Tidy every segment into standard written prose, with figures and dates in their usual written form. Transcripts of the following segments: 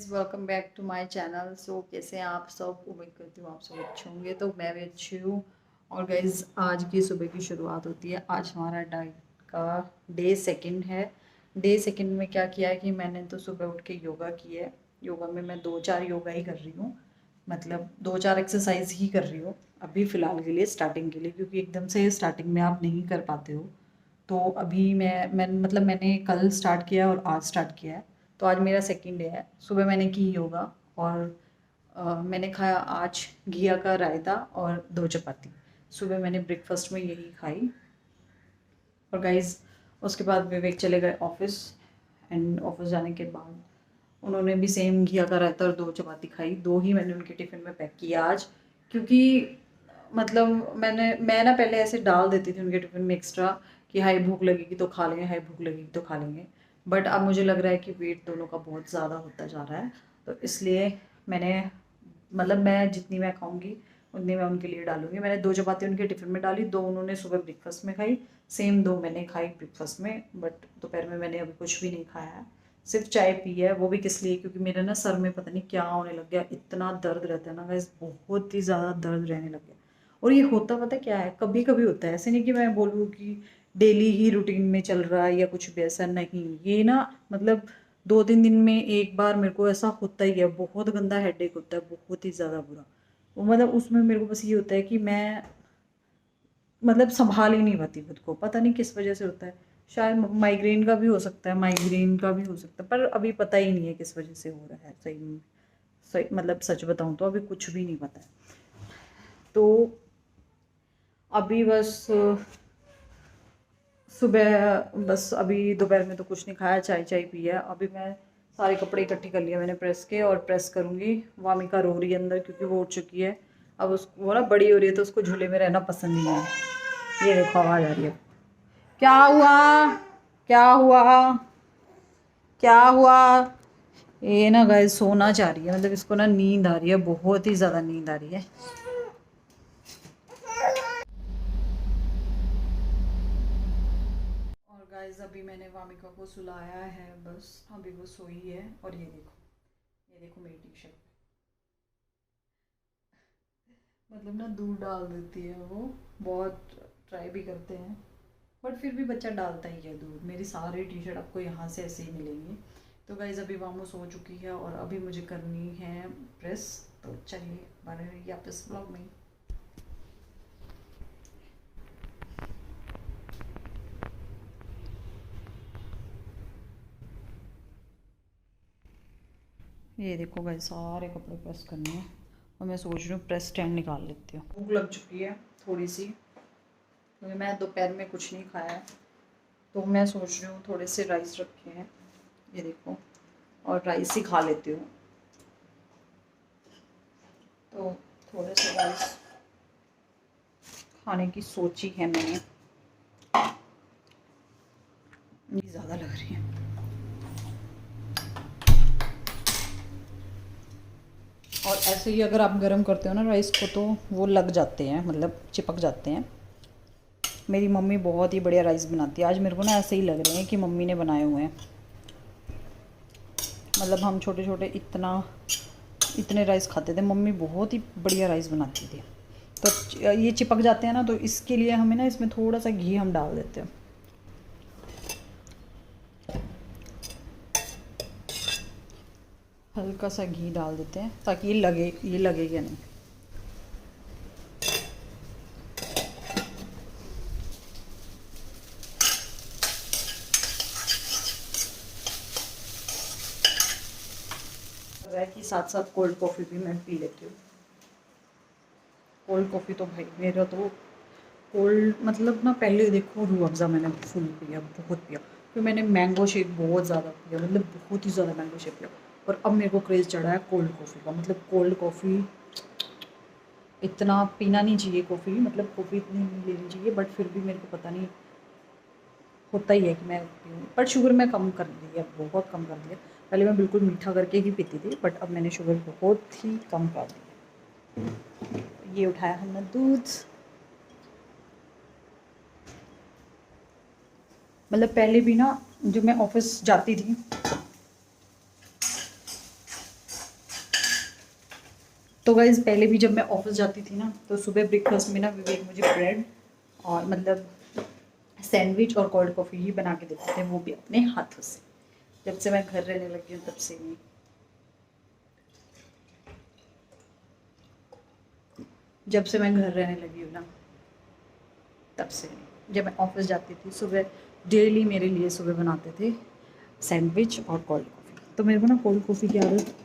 Welcome back to my channel. So कैसे हैं आप सब? उम्मीद करती हूँ आप सब अच्छे होंगे। तो मैं भी अच्छी हूँ। और गाइज आज की सुबह की शुरुआत होती है। आज हमारा डाइट का डे सेकंड है। डे सेकंड में क्या किया है कि मैंने तो सुबह उठ के योगा की है। योगा में मैं 2-4 योगा ही कर रही हूँ, मतलब 2-4 एक्सरसाइज ही कर रही हूँ अभी फ़िलहाल के लिए, स्टार्टिंग के लिए, क्योंकि एकदम से स्टार्टिंग में आप नहीं कर पाते हो। तो अभी मैंने कल स्टार्ट किया और आज स्टार्ट किया है। तो आज मेरा सेकंड डे है। सुबह मैंने की योगा और मैंने खाया आज घिया का रायता और 2 चपाती। सुबह मैंने ब्रेकफास्ट में यही खाई। और गाइज उसके बाद विवेक चले गए ऑफिस। एंड ऑफिस जाने के बाद उन्होंने भी सेम घिया का रायता और 2 चपाती खाई। 2 ही मैंने उनके टिफ़िन में पैक किया आज, क्योंकि मतलब मैं ना पहले ऐसे डाल देती थी उनके टिफ़िन में एक्स्ट्रा कि हाई भूख लगेगी तो खा लेंगे, हाई भूख लगेगी तो खा लेंगे। बट अब मुझे लग रहा है कि वेट दोनों का बहुत ज़्यादा होता जा रहा है, तो इसलिए मैंने मैं जितनी मैं खाऊंगी उतनी मैं उनके लिए डालूंगी। मैंने 2 चपाती उनके टिफ़िन में डाली, 2 उन्होंने सुबह ब्रेकफास्ट में खाई, सेम 2 मैंने खाई ब्रेकफास्ट में। बट दोपहर में मैंने अभी कुछ भी नहीं खाया है, सिर्फ चाय पी है। वो भी किस लिए? क्योंकि मेरे ना सर में पता नहीं क्या होने लग गया, इतना दर्द रहता है ना गाइस, बहुत ही ज़्यादा दर्द रहने लग गया। और ये होता पता क्या है, कभी कभी होता है, ऐसे नहीं कि मैं बोलूँ कि डेली ही रूटीन में चल रहा है या कुछ भी ऐसा नहीं। ये ना 2-3 दिन में एक बार मेरे को ऐसा होता ही है। बहुत गंदा हेडेक होता है, बहुत ही ज़्यादा बुरा। वो उसमें मेरे को बस ये होता है कि मैं संभाल ही नहीं पाती खुद को, पता नहीं किस वजह से होता है। शायद माइग्रेन का भी हो सकता है, माइग्रेन का भी हो सकता है, पर अभी पता ही नहीं है किस वजह से हो रहा है। सही में सही सच बताऊं तो अभी कुछ भी नहीं पता है। तो अभी बस सुबह बस अभी दोपहर में तो कुछ नहीं खाया, चाय चाय पी है। अभी मैं सारे कपड़े इकट्ठे कर लिए मैंने प्रेस के, और प्रेस करूँगी। वामिका रो रही है अंदर क्योंकि वो उठ चुकी है। अब उसको वो ना बड़ी हो रही है तो उसको झूले में रहना पसंद नहीं है। ये देखो आवाज़ आ रही है। क्या हुआ? क्या हुआ? क्या हुआ? ये ना गाइस सोना चाह रही है, इसको ना नींद आ रही है, बहुत ही ज़्यादा नींद आ रही है। और गाइस अभी मैंने वामिका को सुलाया है, बस अभी वो सोई है। और ये देखो मेरी टी शर्ट, ना दूध डाल देती है वो। बहुत ट्राई भी करते हैं बट फिर भी बच्चा डालता ही है दूध। मेरी सारी टी शर्ट आपको यहाँ से ऐसे ही मिलेंगी। तो गाइज अभी वामो सो चुकी है और अभी मुझे करनी है प्रेस। तो चलिए बने रहिए आप इस ब्लॉग में। ये देखो गाइज सारे कपड़े प्रेस करने हैं और मैं सोच रही हूँ प्रेस स्टैंड निकाल लेती हूँ। भूख लग चुकी है थोड़ी सी, क्योंकि मैं दोपहर में कुछ नहीं खाया है। तो मैं सोच रही हूँ थोड़े से राइस रखे हैं, ये देखो, और राइस ही खा लेती हूँ। तो थोड़े से राइस खाने की सोची है मैंने। ये ज़्यादा लग रही है। और ऐसे ही अगर आप गर्म करते हो ना राइस को तो वो लग जाते हैं, चिपक जाते हैं। मेरी मम्मी बहुत ही बढ़िया राइस बनाती है। आज मेरे को ना ऐसे ही लग रहे हैं कि मम्मी ने बनाए हुए हैं। हम छोटे छोटे इतने राइस खाते थे, मम्मी बहुत ही बढ़िया राइस बनाती थी। तो ये चिपक जाते हैं ना, तो इसके लिए हमें ना इसमें थोड़ा सा घी हम डाल देते हैं। हल्का सा घी डाल देते हैं ताकि ये लगेगा नहीं। चाय के साथ साथ कोल्ड कॉफ़ी भी मैं पी लेती हूँ। कोल्ड कॉफ़ी तो भाई मेरा तो कोल्ड ना, पहले देखो रूह अफ़ज़ा मैंने फुल पिया, बहुत पिया। फिर मैंने मैंगो शेक बहुत ज़्यादा पिया, बहुत ही ज़्यादा मैंगो शेक पिया। और अब मेरे को क्रेज़ चढ़ा है कोल्ड कॉफ़ी का। कोल्ड कॉफ़ी इतना पीना नहीं चाहिए, कॉफ़ी कॉफ़ी इतनी नहीं लेनी चाहिए, बट फिर भी मेरे को पता नहीं होता ही है कि मैं पीऊँ। पर शुगर मैं कम कर दी है, बहुत कम कर दिया। पहले मैं बिल्कुल मीठा करके ही पीती थी, बट अब मैंने शुगर बहुत ही कम कर दी। ये उठाया हमने दूध, पहले भी ना जब मैं ऑफिस जाती थी तो गाइज पहले भी जब मैं ऑफिस जाती थी ना, तो सुबह ब्रेकफास्ट में ना विवेक मुझे ब्रेड और मतलब सैंडविच और कोल्ड कॉफ़ी ही बना के देते थे, वो भी अपने हाथों से। जब से मैं घर रहने लगी हूँ तब से नहीं। जब से मैं घर रहने लगी हूँ ना तब से नहीं। जब मैं ऑफिस जाती थी सुबह, डेली मेरे लिए सुबह बनाते थे सैंडविच और कोल्ड कॉफ़ी। तो मेरे को ना कोल्ड कॉफ़ी की आदत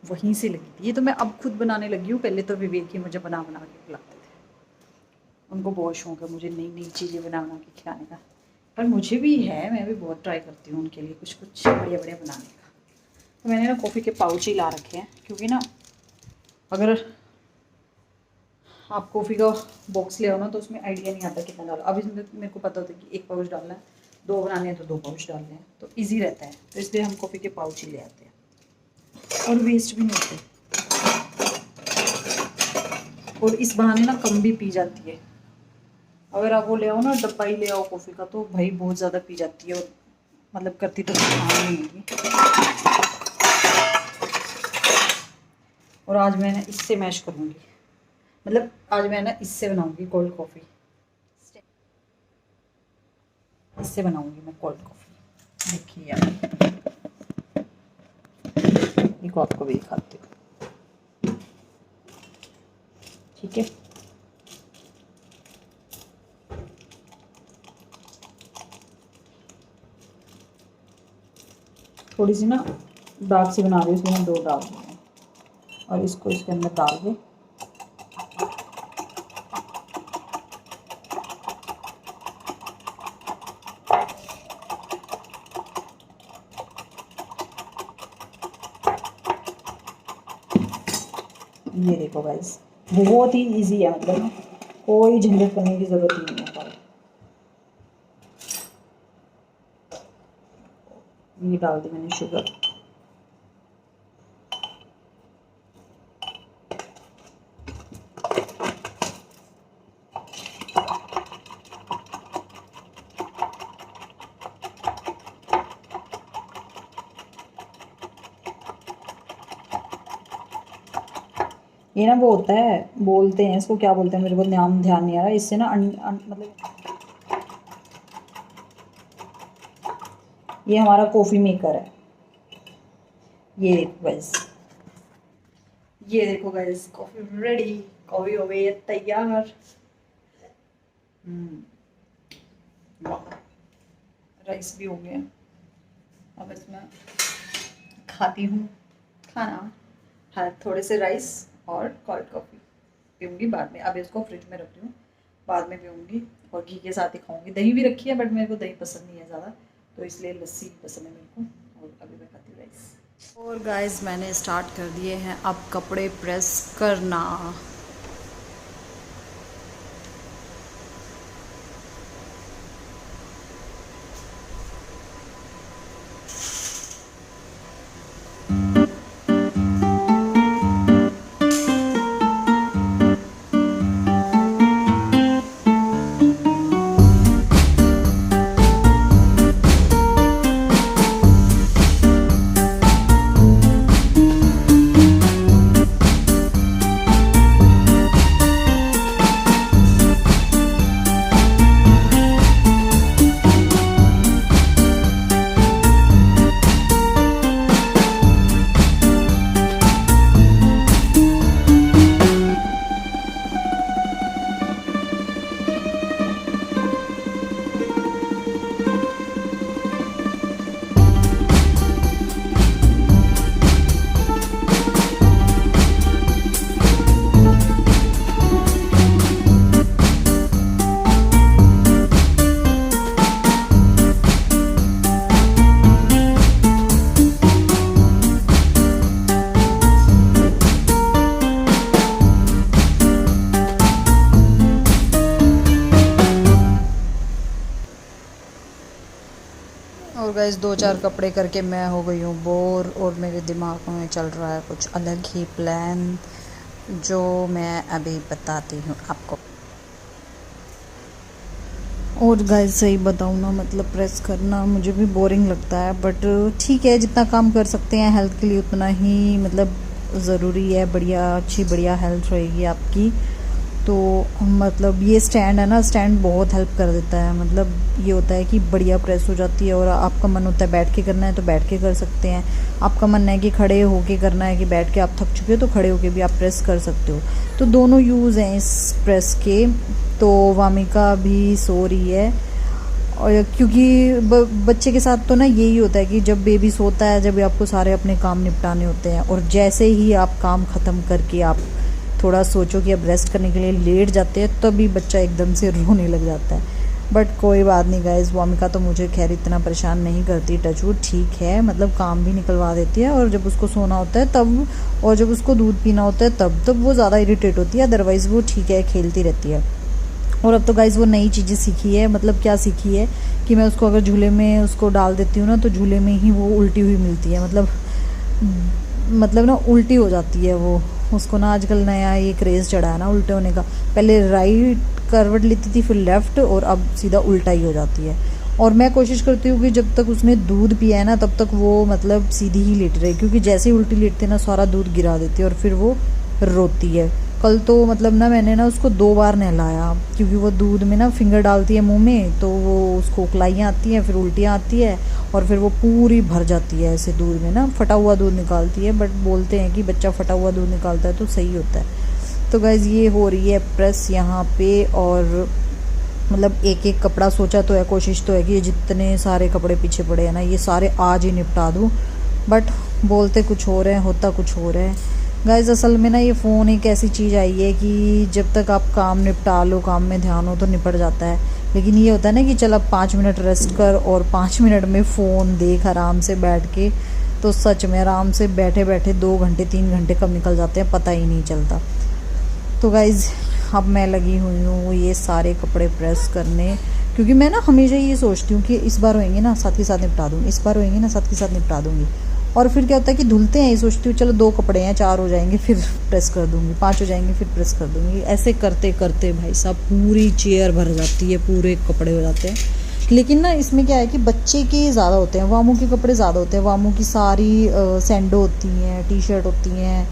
वहीं से लगी थी। ये तो मैं अब खुद बनाने लगी हूँ, पहले तो विवेक ही मुझे बना बना के खिलाते थे। उनको बहुत शौक है मुझे नई नई चीज़ें बना बना के खिलाने का, पर मुझे भी है, मैं भी बहुत ट्राई करती हूँ उनके लिए कुछ कुछ बढ़िया बढ़िया बनाने का। तो मैंने ना कॉफ़ी के पाउच ही ला रखे हैं, क्योंकि ना अगर आप कॉफ़ी का बॉक्स ले आओ ना तो उसमें आइडिया नहीं आता कितना डालो। अब इसमें मेरे को पता होता है कि 1 पाउच डालना है, 2 बनाने हैं तो 2 पाउच डालने हैं, तो ईजी रहता है। तो इसलिए हम कॉफ़ी के पाउच ही ले आते हैं और वेस्ट भी नहीं होते, और इस बहाने ना कम भी पी जाती है। अगर आप वो ले आओ ना, डब्बा ही ले आओ कॉफ़ी का, तो भाई बहुत ज़्यादा पी जाती है, और मतलब करती तो नुकसान नहीं होगी। और आज मैं इससे मैश करूँगी, मतलब आज मैं ना इससे बनाऊँगी कोल्ड कॉफ़ी, इससे बनाऊँगी मैं कोल्ड कॉफ़ी। देखिए यार, देखो आपको भी दिखाती हूँ, ठीक है। थोड़ी सी ना डार्क सी बना रही हूँ, इसमें मैं 2 डाल रही हूँ और इसको इसके अंदर डाल के ये देखो गाइस, बहुत ही इजी है, मतलब कोई झंझट करने की ज़रूरत ही नहीं है। ये डाल दी मैंने शुगर, ये ना वो होता है, बोलते हैं इसको, क्या बोलते हैं मेरे को नाम ध्यान नहीं आ रहा। इससे ना मतलब ये हमारा कॉफ़ी मेकर है। ये देखो गाइस, ये देखो गाइस, कॉफ़ी रेडी, कॉफ़ी हो गई है तैयार। वाह, राइस भी हो गया। अब इसमें खाती हूँ खाना, हाँ थोड़े से राइस और कोल्ड कॉफ़ी पीऊँगी बाद में। अब इसको फ्रिज में रख रही हूँ, बाद में पीऊँगी और घी के साथ ही खाऊँगी। दही भी रखी है, बट मेरे को दही पसंद नहीं है ज़्यादा, तो इसलिए लस्सी पसंद है मेरे को। और अभी मैं खाती हूँ राइस। और गाइस मैंने स्टार्ट कर दिए हैं अब कपड़े प्रेस करना। और गाइस 2-4 कपड़े करके मैं हो गई हूँ बोर, और मेरे दिमाग में चल रहा है कुछ अलग ही प्लान, जो मैं अभी बताती हूँ आपको। और गाइस सही बताऊँ ना, मतलब प्रेस करना मुझे भी बोरिंग लगता है, बट ठीक है जितना काम कर सकते हैं हेल्थ के लिए उतना ही, मतलब ज़रूरी है, बढ़िया हेल्थ रहेगी आपकी। तो मतलब ये स्टैंड है ना, स्टैंड बहुत हेल्प कर देता है। मतलब ये होता है कि बढ़िया प्रेस हो जाती है, और आपका मन होता है बैठ के करना है तो बैठ के कर सकते हैं, आपका मन है कि खड़े होके करना है, कि बैठ के आप थक चुके हो तो खड़े होके भी आप प्रेस कर सकते हो। तो दोनों यूज़ हैं इस प्रेस के। तो वामिका भी सो रही है, और क्योंकि बच्चे के साथ तो ना यही होता है कि जब बेबी सोता है, जब आपको सारे अपने काम निपटाने होते हैं, और जैसे ही आप काम ख़त्म करके आप थोड़ा सोचो कि अब रेस्ट करने के लिए लेट जाते हैं, तभी बच्चा एकदम से रोने लग जाता है। बट कोई बात नहीं गाइस, वामिका तो मुझे खैर इतना परेशान नहीं करती, टचवुड ठीक है। मतलब काम भी निकलवा देती है, और जब उसको सोना होता है तब, और जब उसको दूध पीना होता है तब वो ज़्यादा इरिटेट होती है, अदरवाइज़ वो ठीक है, खेलती रहती है। और अब तो गाइज़ वो नई चीज़ें सीखी है। मतलब क्या सीखी है कि मैं उसको अगर झूले में उसको डाल देती हूँ ना, तो झूले में ही वो उल्टी हुई मिलती है। मतलब ना उल्टी हो जाती है वो। उसको ना आजकल नया ये क्रेज़ चढ़ा है ना उल्टे होने का। पहले राइट करवट लेती थी, फिर लेफ़्ट, और अब सीधा उल्टा ही हो जाती है। और मैं कोशिश करती हूँ कि जब तक उसने दूध पिया है ना, तब तक वो मतलब सीधी ही लेट रहे, क्योंकि जैसे ही उल्टी लेटती है ना, सारा दूध गिरा देती है और फिर वो रोती है। कल तो मतलब ना मैंने ना उसको 2 बार नहलाया, क्योंकि वो दूध में ना फिंगर डालती है मुंह में, तो वो उसको उकलाइयाँ आती हैं, फिर उल्टियाँ आती है, और फिर वो पूरी भर जाती है ऐसे दूध में ना, फटा हुआ दूध निकालती है। बट बोलते हैं कि बच्चा फटा हुआ दूध निकालता है तो सही होता है। तो गाइज़ ये हो रही है प्रेस यहाँ पे, और मतलब एक एक कपड़ा सोचा तो है, कोशिश तो है कि ये जितने सारे कपड़े पीछे पड़े हैं ना, ये सारे आज ही निपटा दूँ। बट बोलते कुछ हो रहे हैं, होता कुछ हो रहा है। गाइस असल में ना ये फ़ोन एक ऐसी चीज़ आई है कि जब तक आप काम निपटा लो, काम में ध्यान हो, तो निपट जाता है। लेकिन ये होता है ना कि चल अब 5 मिनट रेस्ट कर, और 5 मिनट में फ़ोन देख आराम से बैठ के, तो सच में आराम से बैठे बैठे 2 घंटे 3 घंटे कब निकल जाते हैं पता ही नहीं चलता। तो गाइज़ अब मैं लगी हुई हूँ ये सारे कपड़े प्रेस करने, क्योंकि मैं ना हमेशा ये सोचती हूँ कि इस बार होएंगे ना साथ के साथ निपटा दूँगी, इस बार होएंगे ना साथ के साथ निपटा दूँगी। और फिर क्या होता है कि धुलते हैं, ये सोचती हूँ चलो 2 कपड़े हैं, 4 हो जाएंगे फिर प्रेस कर दूँगी, 5 हो जाएंगे फिर प्रेस कर दूँगी। ऐसे करते करते भाई साहब पूरी चेयर भर जाती है, पूरे कपड़े हो जाते हैं। लेकिन ना इसमें क्या है कि बच्चे के ज़्यादा होते हैं, वामू के कपड़े ज़्यादा होते हैं। वामू की सारी सैंडो होती हैं, टी शर्ट होती हैं,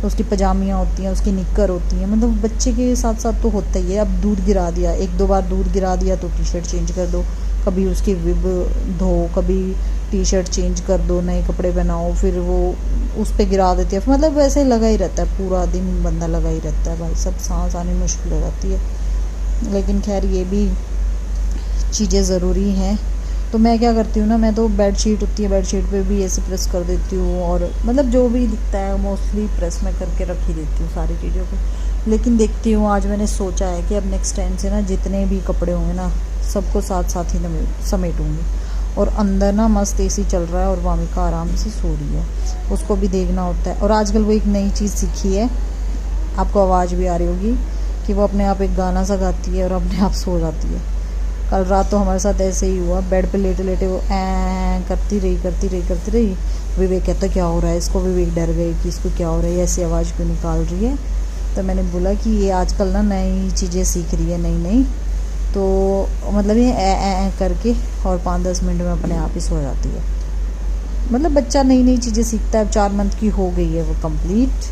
उसकी पजामियाँ होती हैं, उसकी निक्कर होती हैं। मतलब बच्चे के साथ साथ तो होता ही है। अब दूध गिरा दिया, 1-2 बार दूध गिरा दिया तो टी शर्ट चेंज कर दो, कभी उसकी विब धो, कभी टी शर्ट चेंज कर दो, नए कपड़े पहनाओ, फिर वो उस पर गिरा देती है। मतलब वैसे लगा ही रहता है, पूरा दिन बंदा लगा ही रहता है भाई। सब सांस आनी मुश्किल हो जाती है। लेकिन खैर ये भी चीज़ें ज़रूरी हैं। तो मैं क्या करती हूँ ना, मैं तो बेडशीट होती है, बेडशीट पे भी ऐसे प्रेस कर देती हूँ, और मतलब जो भी दिखता है मोस्टली प्रेस में करके रख ही देती हूँ सारी चीज़ों को। लेकिन देखती हूँ आज मैंने सोचा है कि अब नेक्स्ट टाइम से ना जितने भी कपड़े होंगे ना, सबको साथ साथ ही समेटूँगी। और अंदर ना मस्त एसी चल रहा है, और वामिका आराम से सो रही है, उसको भी देखना होता है। और आजकल वो एक नई चीज़ सीखी है, आपको आवाज़ भी आ रही होगी, कि वो अपने आप एक गाना सा गाती है और अपने आप सो जाती है। कल रात तो हमारे साथ ऐसे ही हुआ, बेड पे लेटे लेटे वो करती रही। विवेक कहता क्या हो रहा है इसको, विवेक डर गए कि इसको क्या हो रहा है, ऐसी आवाज़ क्यों निकाल रही है। तो मैंने बोला कि ये आजकल ना नई चीज़ें सीख रही है, नई, तो मतलब ये करके, और 5-10 मिनट में अपने आप ही सो जाती है। मतलब बच्चा नई चीज़ें सीखता है। अब 4 मंथ की हो गई है वो कंप्लीट,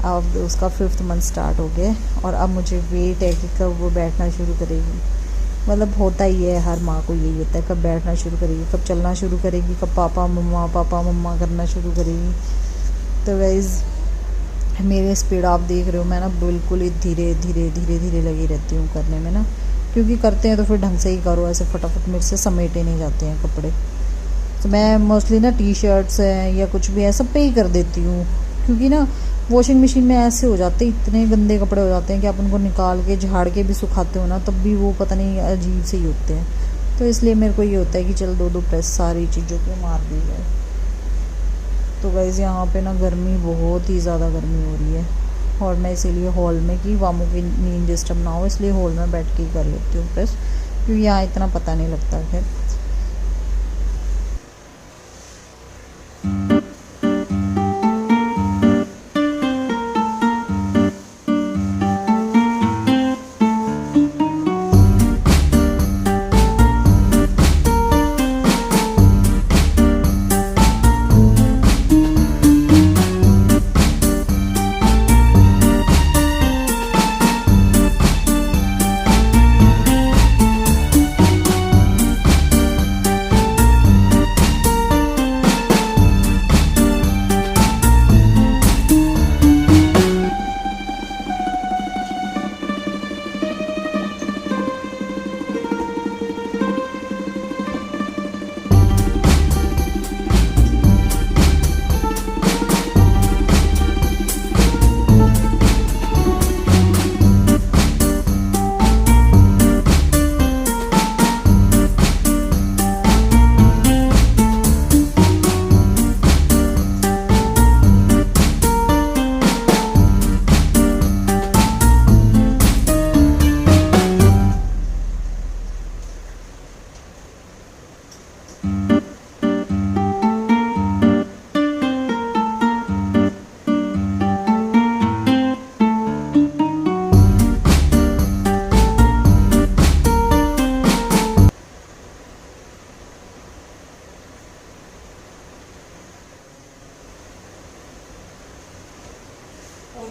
अब उसका 5th मंथ स्टार्ट हो गया, और अब मुझे वेट है कि कब वो बैठना शुरू करेगी। मतलब होता ही है, हर माँ को यही होता है, कब बैठना शुरू करेगी, कब चलना शुरू करेगी, कब पापा मम्मा करना शुरू करेगी। तो गाइस मेरे स्पीड आप देख रहे हो, मैं ना बिल्कुल ही धीरे लगी रहती हूँ करने में ना, क्योंकि करते हैं तो फिर ढंग से ही करो, ऐसे फटाफट मेरे से समेटे नहीं जाते हैं कपड़े। तो मैं मोस्टली ना टी शर्ट्स हैं या कुछ भी है सब पे ही कर देती हूँ, क्योंकि ना वॉशिंग मशीन में ऐसे हो जाते हैं, इतने गंदे कपड़े हो जाते हैं कि आप उनको निकाल के झाड़ के भी सुखाते हो ना, तब भी वो पता नहीं अजीब से ही होते हैं। तो इसलिए मेरे को ये होता है कि चल 2-2 प्रेस सारी चीज़ों पे मार दी जाए। तो गाइस यहाँ पे ना गर्मी, बहुत ही ज़्यादा गर्मी हो रही है, और मैं इसीलिए हॉल में, कि वामू की नींद डिस्टर्ब ना हो, इसलिए हॉल में बैठ के ही कर लेती हूँ प्रेस, क्योंकि यहाँ इतना पता नहीं लगता है। और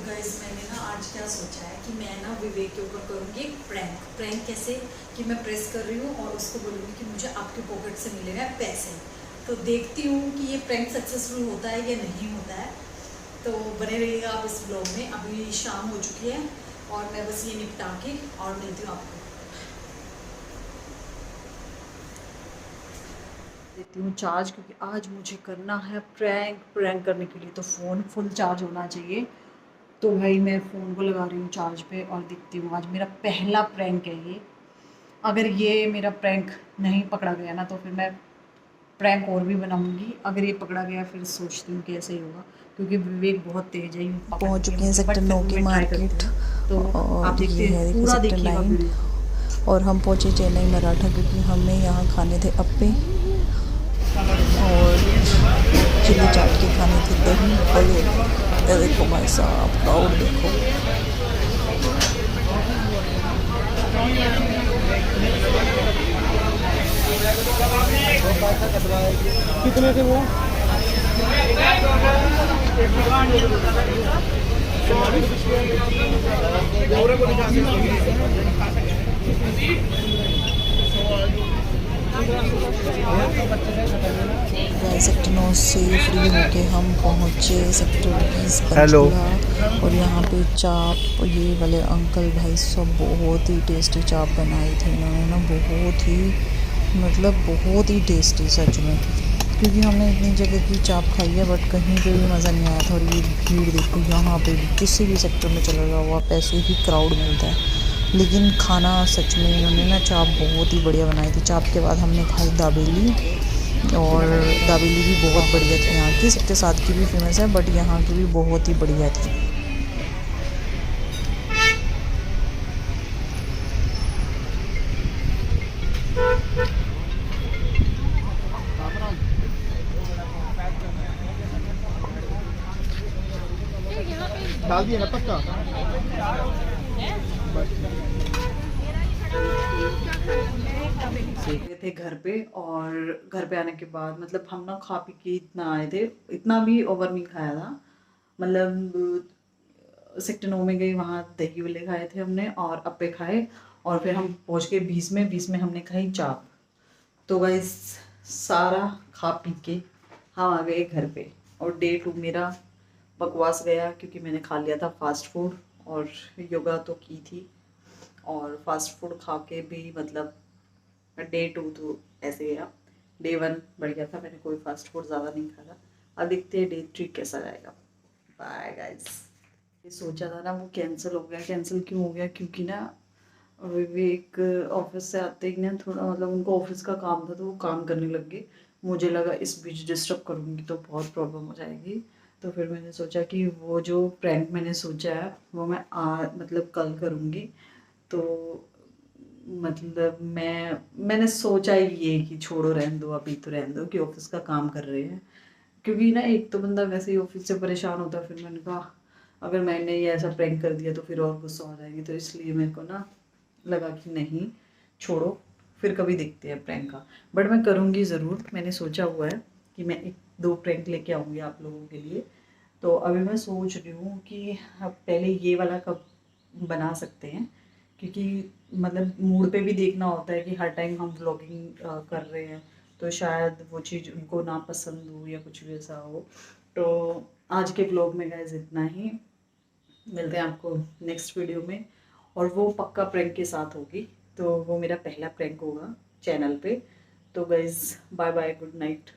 गाइस मैंने ना आज क्या सोचा है कि मैं ना विवेक के ऊपर करूँगी एक प्रैंक कैसे कि मैं प्रेस कर रही हूँ और उसको बोलूँगी कि मुझे आपके पॉकेट से मिलेगा पैसे। तो देखती हूँ कि ये प्रैंक सक्सेसफुल होता है या नहीं होता है। तो बने रहिएगा आप इस ब्लॉग में। अभी शाम हो चुकी है और मैं बस ये निपटा के और मिलती हूँ आपको। देती हूँ चार्ज क्योंकि आज मुझे करना है प्रैंक करने के लिए तो फ़ोन फुल चार्ज होना चाहिए। तो भाई मैं फ़ोन को लगा रही हूँ चार्ज पे और दिखती हूँ। आज मेरा पहला प्रैंक है ये। अगर ये मेरा प्रैंक नहीं पकड़ा गया ना तो फिर मैं प्रैंक और भी बनाऊंगी। अगर ये पकड़ा गया फिर सोचती हूँ कैसे ही होगा क्योंकि विवेक बहुत तेज है। पहुंच चुके हैं सेक्टर 9 की मार्केट तो आप और देखते ये हैं है देखो पूरा सेक्टर देखिएगा 9 और हम पहुंचे चेन्नई मराठा क्योंकि हमें यहाँ खाने थे अप्पे और चिल्ली चाट के खाने थे दही बड़े। ये देखो भाई साहब क्राउड देखो। कितने थे वो? सेक्टर 9 से फ्री होके हम पहुँचे सेक्टर 20 पंचकुला और यहाँ पे चाप ये वाले अंकल भाई सब बहुत ही टेस्टी चाप बनाई थी इन्होंने ना। बहुत ही मतलब बहुत ही टेस्टी सच में, क्योंकि हमने इतनी जगह की चाप खाई है बट कहीं पे भी मज़ा नहीं आया था। और ये भीड़ देखो, यहाँ पे भी किसी भी सेक्टर में चला जाओ आप ऐसे ही क्राउड मिलता है। लेकिन खाना सच में इन्होंने ना चाप बहुत ही बढ़िया बनाई थी। चाप के बाद हमने खाई दाबेली और दाबेली भी बहुत बढ़िया थी। यहाँ की सेक्टर 7 की भी फेमस है बट यहाँ की भी बहुत ही बढ़िया थी। डाल दिए ना पक्का। थे घर पे और घर पे आने के बाद मतलब हम ना खा पी के इतना आए थे, इतना भी ओवर नहीं खाया था। मतलब सेक्टर 9 में गई, वहाँ दही वले खाए थे हमने और अप्पे खाए और फिर हम पहुँच गए 20 में हमने खाई चाप। तो गाइस सारा खा पी के हम आ गए घर पे और डे 2 मेरा बकवास गया क्योंकि मैंने खा लिया था फास्ट फूड और योगा तो की थी और फास्ट फूड खा के भी मतलब डे 2 तो ऐसे गया। डे 1 बढ़िया था, मैंने कोई फास्ट फूड ज़्यादा नहीं खाया। अब देखते हैं डे 3 कैसा जाएगा। Bye guys. ये सोचा था ना वो कैंसिल हो गया। कैंसिल क्यों हो गया? क्योंकि ना विवेक ऑफिस से आते ही ना थोड़ा मतलब उनको ऑफिस का काम था तो वो काम करने लग गए। मुझे लगा इस बीच डिस्टर्ब करूँगी तो बहुत प्रॉब्लम हो जाएगी। तो फिर मैंने सोचा कि वो जो प्रैंक मैंने सोचा है वो मैं मतलब कल करूँगी। तो मतलब मैंने सोचा ही ये कि छोड़ो रहने दो, अभी तो रहने दो कि ऑफिस का काम कर रहे हैं। क्योंकि ना एक तो बंदा वैसे ही ऑफिस से परेशान होता है। फिर मैंने कहा अगर मैंने ये ऐसा प्रैंक कर दिया तो फिर और गुस्सा हो जाएगी। तो इसलिए मेरे को ना लगा कि नहीं छोड़ो, फिर कभी देखते हैं प्रैंक का। बट मैं करूँगी ज़रूर। मैंने सोचा हुआ है कि मैं 1-2 प्रैंक लेके आऊँगी आप लोगों के लिए। तो अभी मैं सोच रही हूँ कि अब पहले ये वाला कब बना सकते हैं, क्योंकि मतलब मूड पे भी देखना होता है कि हर टाइम हम व्लॉगिंग कर रहे हैं तो शायद वो चीज़ उनको ना पसंद हो या कुछ भी ऐसा हो। तो आज के व्लॉग में गाइस इतना ही। मिलते हैं आपको नेक्स्ट वीडियो में और वो पक्का प्रैंक के साथ होगी। तो वो मेरा पहला प्रैंक होगा चैनल पे। तो guys bye bye, good night.